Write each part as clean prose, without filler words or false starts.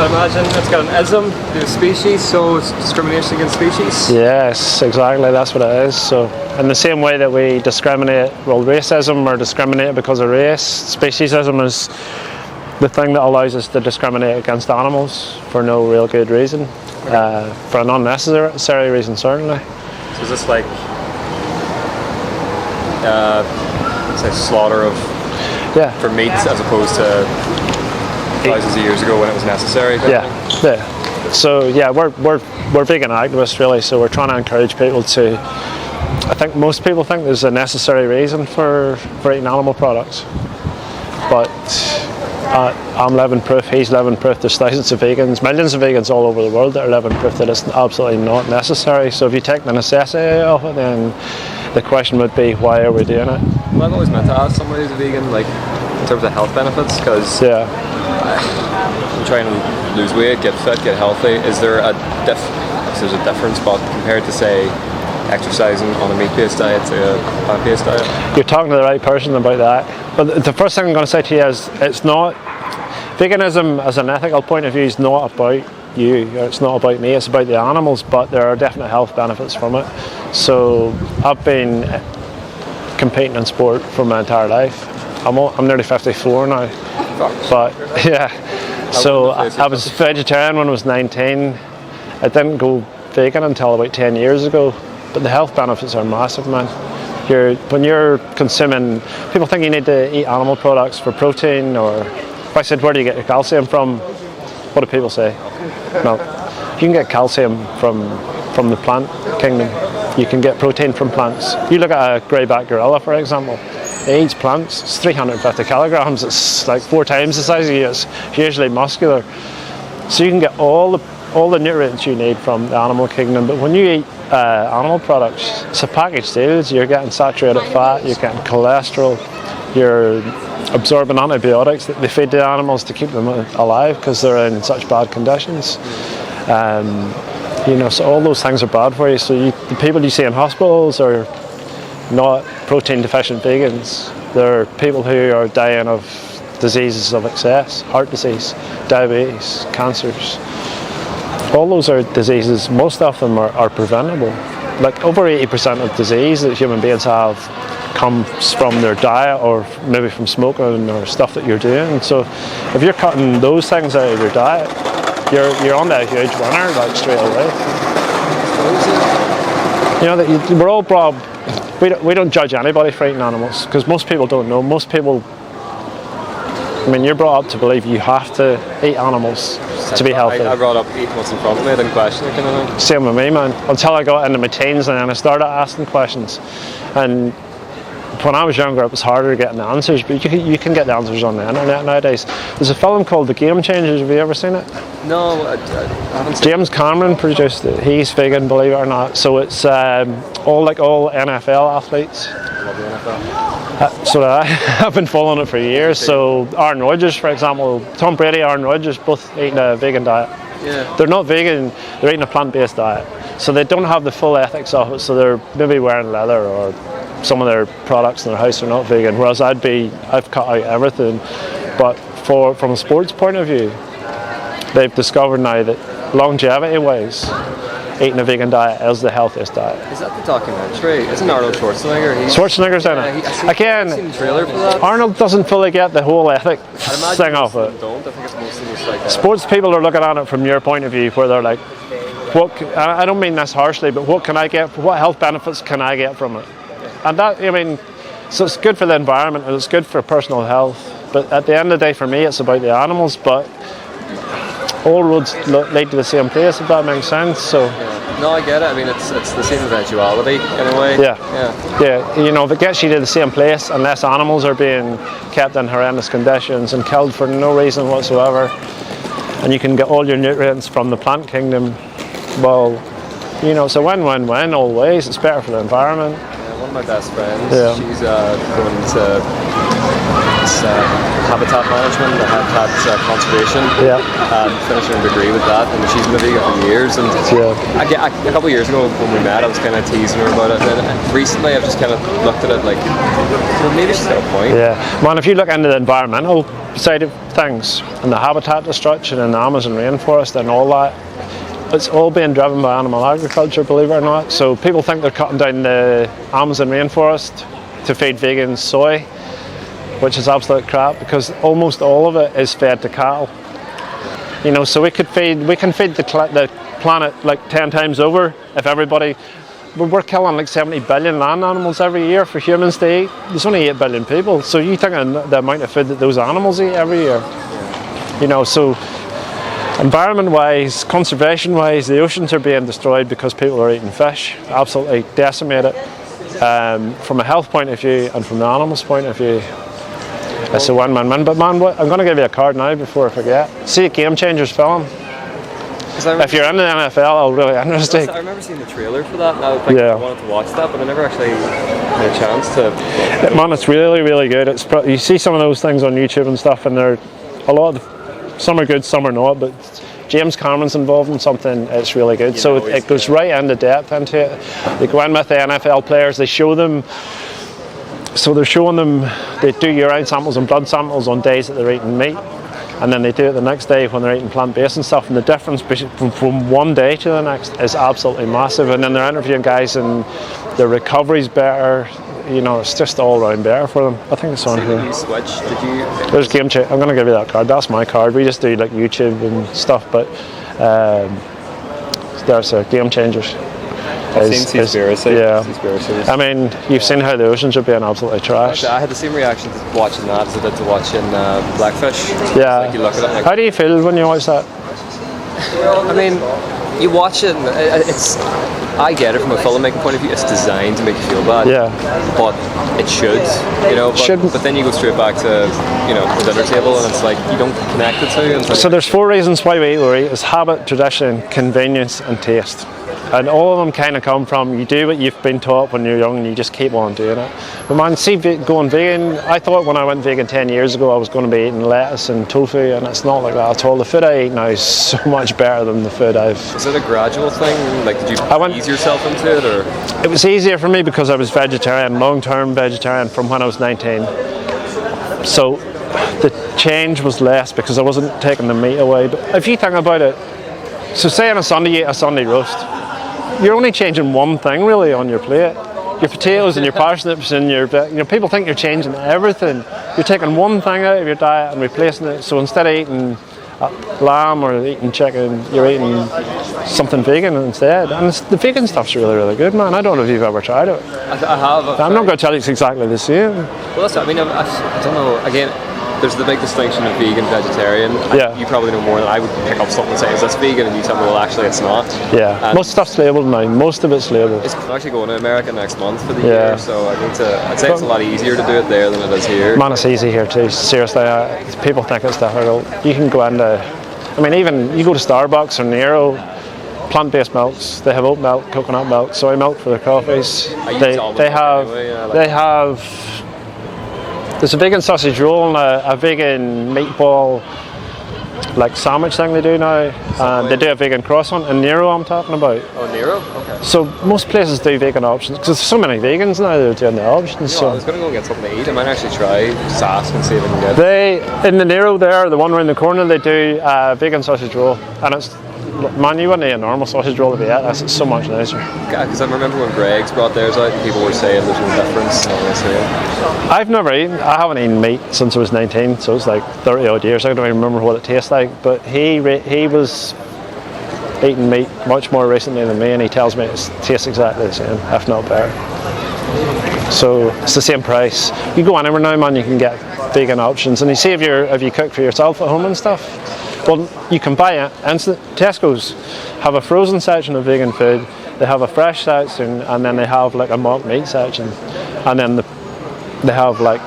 I imagine it's got an ism, the species, so it's discrimination against species. Yes, exactly, that's what it is. So in the same way that we discriminate, well, racism or discriminate because of race, speciesism is the thing that allows us to discriminate against animals for no real good reason, for an unnecessary reason certainly. So is this like say slaughter of for meat as opposed to thousands of years ago when it was necessary? Yeah. So yeah, we're vegan activists really. So we're trying to encourage people to. I think most people think there's a necessary reason for eating animal products, but I'm living proof. He's living proof. There's thousands of vegans, millions of vegans all over the world that are living proof that it's absolutely not necessary. So if you take the necessity of it, then the question would be, why are we doing it? Well, I've always meant to ask somebody who's a vegan, like in terms of health benefits, because I'm trying to lose weight, get fit, get healthy. Is there a difference, but compared to say exercising on a meat-based diet to a plant-based diet? You're talking to the right person about that. But the first thing I'm going to say to you is, it's not veganism as an ethical point of view is not about you. It's not about me. It's about the animals. But there are definite health benefits from it. So I've been competing in sport for my entire life. I'm nearly 54 now. But yeah, so I was vegetarian when I was 19. I didn't go vegan until about 10 years ago. But the health benefits are massive, man. When you're consuming, people think you need to eat animal products for protein, or if I said, where do you get your calcium from? What do people say? No, you can get calcium from the plant kingdom. You can get protein from plants. You look at a greyback gorilla, for example. It eats plants. It's 350 kilograms. It's like 4 times the size of you. It's hugely muscular. So you can get all the nutrients you need from the animal kingdom. But when you eat animal products, it's a packaged deal. You're getting saturated fat, you're getting cholesterol, you're absorbing antibiotics that they feed the animals to keep them alive because they're in such bad conditions. So all those things are bad for you. So the people you see in hospitals are not protein deficient vegans. They're people who are dying of diseases of excess, heart disease, diabetes, cancers. All those are diseases, most of them are preventable. Like over 80% of disease that human beings have comes from their diet or maybe from smoking or stuff that you're doing. So if you're cutting those things out of your diet, you're on to a huge winner, like straight away. We're all brought up, we don't judge anybody for eating animals because most people don't know. Most people, you're brought up to believe you have to eat animals to be healthy. I brought up eat what's in front of me, I didn't question it kind of thing. Same with me, man. Until I got into my teens and then I started asking questions. And when I was younger, it was harder to get the answers, but you can get the answers on the internet nowadays. There's a film called The Game Changers. Have you ever seen it? No, I haven't seen it. James Cameron produced it. He's vegan, believe it or not. So it's all NFL athletes. I love the NFL. I've been following it for years. So Aaron Rodgers, for example, Tom Brady, Aaron Rodgers, both eating a vegan diet. Yeah. They're not vegan, they're eating a plant-based diet. So they don't have the full ethics of it, so they're maybe wearing leather or some of their products in their house are not vegan, whereas I've cut out everything. But from a sports point of view, they've discovered now that longevity-wise, eating a vegan diet is the healthiest diet. Is that the documentary? Isn't Arnold Schwarzenegger? Schwarzenegger's in it. I've seen the trailer for that. Arnold doesn't fully get the whole ethic thing of it. I think it's mostly just like sports people are looking at it from your point of view, where they're like, I don't mean this harshly, but what health benefits can I get from it? And that, so it's good for the environment and it's good for personal health. But at the end of the day, for me, it's about the animals. But all roads lead to the same place, if that makes sense. So. No, I get it. It's the same eventuality in a way. Yeah. If it gets you to the same place, unless animals are being kept in horrendous conditions and killed for no reason whatsoever, and you can get all your nutrients from the plant kingdom, well, it's a win-win-win always. It's better for the environment. One of my best friends, she's going to habitat management, habitat conservation, finishing her degree with that, and she's been vegan for years. And a couple of years ago when we met, I was kind of teasing her about it, and recently I've just kind of looked at it like, well, maybe she's got a point. Yeah, man, if you look into the environmental side of things, and the habitat destruction in the Amazon rainforest and all that, it's all being driven by animal agriculture, believe it or not. So people think they're cutting down the Amazon rainforest to feed vegans soy, which is absolute crap, because almost all of it is fed to cattle. You know, so we can feed the planet like 10 times over if everybody. We're killing like 70 billion land animals every year for humans to eat. There's only 8 billion people, so you think of the amount of food that those animals eat every year. You know, so environment-wise, conservation-wise, the oceans are being destroyed because people are eating fish, absolutely decimated. From a health point of view and from the animals' point of view, it's a win-win-win. But man, I'm going to give you a card now before I forget. See a Game Changers film. If you're into the NFL, I'll really interested. I remember seeing the trailer for that, and I wanted to watch that, but I never actually had a chance to. Man, it's really, really good. You see some of those things on YouTube and stuff, and they're some are good, some are not. But James Cameron's involved in something. It's really good. It goes right into depth into it. They go in with the NFL players. They show them. So they're showing them. They do urine samples and blood samples on days that they're eating meat. And then they do it the next day when they're eating plant-based and stuff, and the difference from one day to the next is absolutely massive. And then they're interviewing guys and their recovery's better, you know, it's just all around better for them. I think it's on here. You switch, There's Game Changer. I'm going to give you that card. That's my card. We just do like YouTube and stuff, but there's a Game Changers. Conspiracy. I mean, you've seen how the oceans are being absolutely trashed. I had the same reaction to watching that as I did to watching Blackfish. Yeah. Like you look at it, like, how do you feel when you watch that? I mean, you watch it, and I get it from a filmmaking point of view. It's designed to make you feel bad. Yeah. But it should, you know. But then you go straight back to, you know, the dinner table, and it's like you don't connect the two. So there's 4 reasons why we eat what we eat: is habit, tradition, convenience, and taste. And all of them kind of come from, you do what you've been taught when you're young and you just keep on doing it. But man, see, going vegan, I thought when I went vegan 10 years ago I was going to be eating lettuce and tofu, and it's not like that at all. The food I eat now is so much better than the food I've... Is it a gradual thing? Like, did you ease yourself into it, or...? It was easier for me because I was vegetarian, long-term vegetarian from when I was 19. So the change was less because I wasn't taking the meat away. But if you think about it, so say on a Sunday you eat a Sunday roast, you're only changing one thing really on your plate. Your potatoes and your parsnips and your, you know, people think you're changing everything. You're taking one thing out of your diet and replacing it. So instead of eating lamb or eating chicken, you're eating something vegan instead. And the vegan stuff's really, really good, man. I don't know if you've ever tried it. I have. I'm not going to tell you it's exactly the same. Well, that's, I mean, I don't know. Again, there's the big distinction of vegan, vegetarian. Yeah. You probably know more than I would pick up something and say, is this vegan? And you tell me, well, actually, it's not. Yeah. And most stuff's labelled now. Most of it's labelled. I'm actually going to America next month for the year, so I'd say it's a lot easier to do it there than it is here. Man, it's easy here too. Seriously, people think it's difficult. You can go into, I mean, even you go to Starbucks or Nero, plant-based milks. They have oat milk, coconut milk, soy milk for their coffees. They have. There's a vegan sausage roll and a vegan meatball like sandwich thing they do now. They do a vegan croissant in Nero I'm talking about. Oh, Nero? Okay. So most places do vegan options because there's so many vegans now that are doing the options. I was going to go get something to eat. I might actually try Sask and see if I can get it. In the Nero there, the one around the corner, they do a vegan sausage roll, and it's, man, you wouldn't eat a normal sausage roll to be at. It's so much nicer. Because I remember when Greg's brought theirs out and people were saying there's no difference. I haven't eaten meat since I was 19, so it's like 30 odd years. I don't even remember what it tastes like, but he was eating meat much more recently than me, and he tells me it tastes exactly the same, if not better. So it's the same price. You go anywhere now, man, you can get vegan options, and you see if you cook for yourself at home and stuff, well, you can buy it. Tesco's have a frozen section of vegan food, they have a fresh section, and then they have like a mock meat section, and then they have like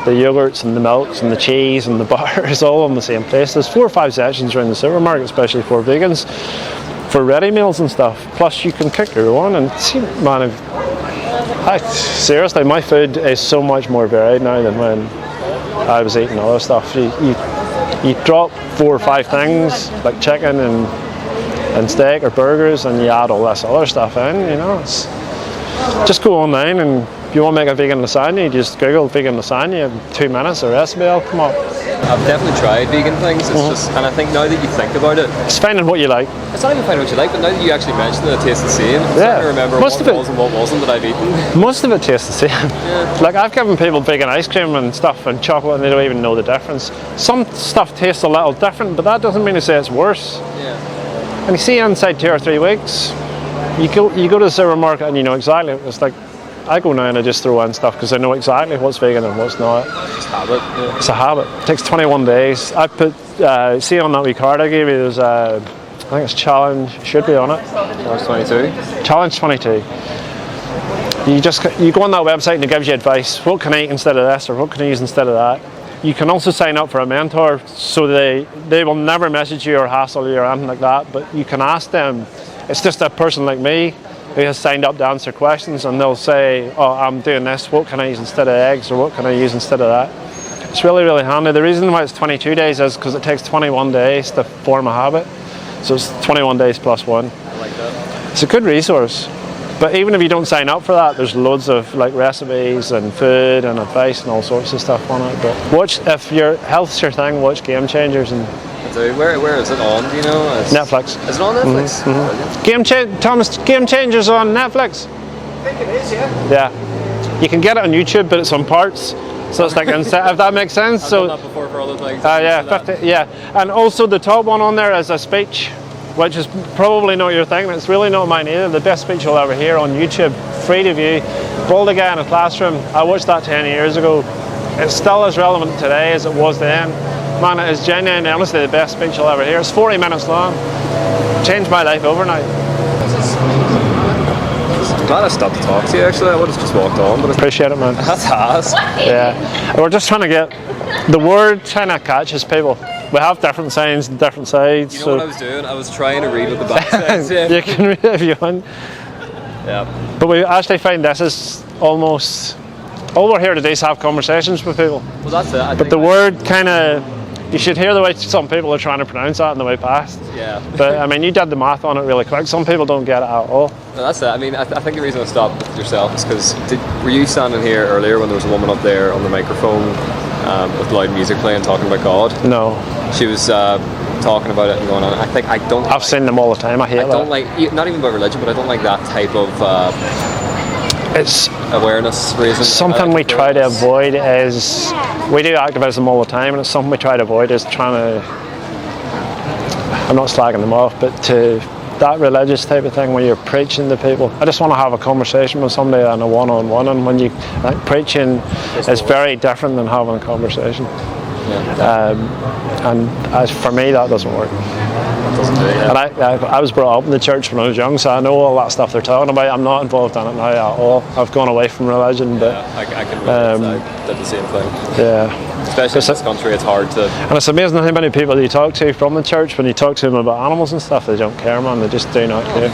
the yogurts and the milks and the cheese and the butter is all in the same place. There's 4 or 5 sections around the supermarket, especially for vegans, for ready meals and stuff. Plus you can cook your own, and see, man, seriously, my food is so much more varied now than when I was eating other stuff. You drop 4 or 5 things like chicken and steak or burgers, and you add all this other stuff in, you know. Just go online and you want to make a vegan lasagna, you just Google vegan lasagna, in 2 minutes a recipe will come up. I've definitely tried vegan things. It's just, and I think now that you think about it, It's finding what you like. it's not even finding what you like, but now that you actually mention it, it tastes the same. I'm Yeah. starting to remember Most what of it- was and what wasn't that I've eaten. Most of it tastes the same. Yeah. Like I've given people vegan ice cream and stuff and chocolate and they don't even know the difference. Some stuff tastes a little different, but that doesn't mean to say it's worse. Yeah. And you see inside 2 or 3 weeks, you go to the supermarket and you know exactly. It's like I go now and I just throw in stuff because I know exactly what's vegan and what's not. Just habit. Yeah. It's a habit. It takes 21 days. I put, see on that wee card I gave you, there's a, I think it's challenge, should be on it. Challenge 22. Challenge 22. You go on that website and it gives you advice. What can I eat instead of this, or what can I use instead of that? You can also sign up for a mentor, so they will never message you or hassle you or anything like that, but you can ask them. It's just a person like me who has signed up to answer questions, and they'll say, oh, I'm doing this, what can I use instead of eggs, or what can I use instead of that? It's really, really handy. The reason why it's 22 days is because it takes 21 days to form a habit. So it's 21 days plus 1. I like that. It's a good resource. But even if you don't sign up for that, there's loads of like recipes and food and advice and all sorts of stuff on it. But watch, if your health's your thing, watch Game Changers and So where is it on? Do you know? Netflix. Is it on Netflix? Brilliant. Thomas, Game Changers on Netflix. I think it is, yeah. Yeah, you can get it on YouTube, but it's on parts. So it's like if that makes sense. I've So done that before for other things. yeah, So that- 50, yeah, and also the top one on there is a speech, which is probably not your thing. It's really not mine either. The best speech you'll ever hear on YouTube, free to view. Bald guy in a classroom. I watched that 10 years ago. It's still as relevant today as it was then. Man, it is genuinely, honestly, the best speech you'll ever hear. It's 40 minutes long. Changed my life overnight. I'm glad I stopped to talk to you. Actually, I would have just walked on, but it's Appreciate it, man. that's ass. Yeah, we're just trying to get the word kind of catches people. We have different signs and different sides. You know what I was doing? I was trying to read what the back says. Yeah. You can read it if you want. Yeah. But we actually find this is almost all we're here to do is have conversations with people. Well, that's it. I But think the word kind of, you should hear the way some people are trying to pronounce that on the way past. Yeah. But I mean, you did the math on it really quick. Some people don't get it at all. No, that's it. I mean, I think the reason I stopped with yourself is because were you standing here earlier when there was a woman up there on the microphone with loud music playing, talking about God? No, She was talking about it and going on. I think I don't. I've seen them all the time. I hate I don't that. like, not even about religion, but I don't like that type of It's awareness raising. something we try to avoid. Is we do activism all the time, and it's something we try to avoid. Is trying to. I'm not slagging them off, but to that religious type of thing where you're preaching to people. I just want to have a conversation with somebody on a one-on-one, and when you like, preaching is very different than having a conversation. Yeah. And as for me, that doesn't work. Doesn't do, yeah. And I was brought up in the church when I was young, so I know all that stuff they're talking about. I'm not involved in it now at all. I've gone away from religion, but I can relate. I did the same thing. yeah. Especially in this country, it's hard to. And it's amazing how many people you talk to from the church, when you talk to them about animals and stuff, they don't care, man. They just do not care.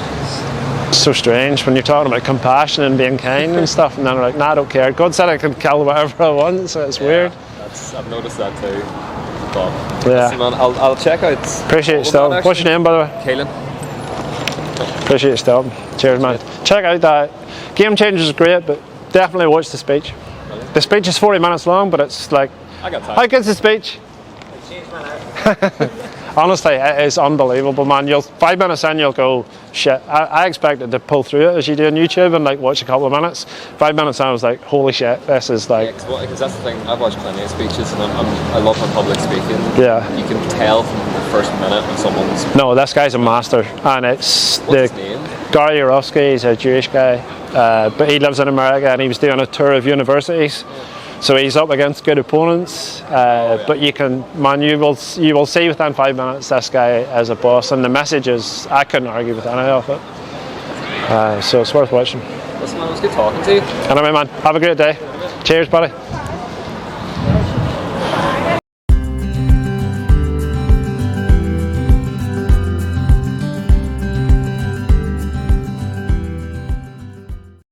It's so strange when you're talking about compassion and being kind and stuff, and then they're like, nah, I don't care. God said I can kill whatever I want, so it's weird. I've noticed that too. But Yeah. listen, man, I'll check out. Appreciate it, all of that, Stel. What's your name, by the way? Kaelin. Appreciate it, Stel. Cheers, man. Check out that. Game Changers is great, but definitely watch the speech. The speech is 40 minutes long, but it's like, I got time. how good's the speech? Honestly, it is unbelievable, man. 5 minutes in, you'll go, shit. I expected to pull through it as you do on YouTube and like watch a couple of minutes. 5 minutes in, I was like, holy shit, this is like, Because that's the thing. I've watched plenty of speeches, and I love my public speaking. Yeah. You can tell from the first minute when someone's. no, this guy's a master, and it's What's his name? Gary Yourofsky. He's a Jewish guy, but he lives in America, and he was doing a tour of universities. So he's up against good opponents, but you will see within 5 minutes this guy is a boss, and the message is, I couldn't argue with any of it. So it's worth watching. Listen, man, it was good talking to you. Anyway, man, have a great day. Cheers, buddy.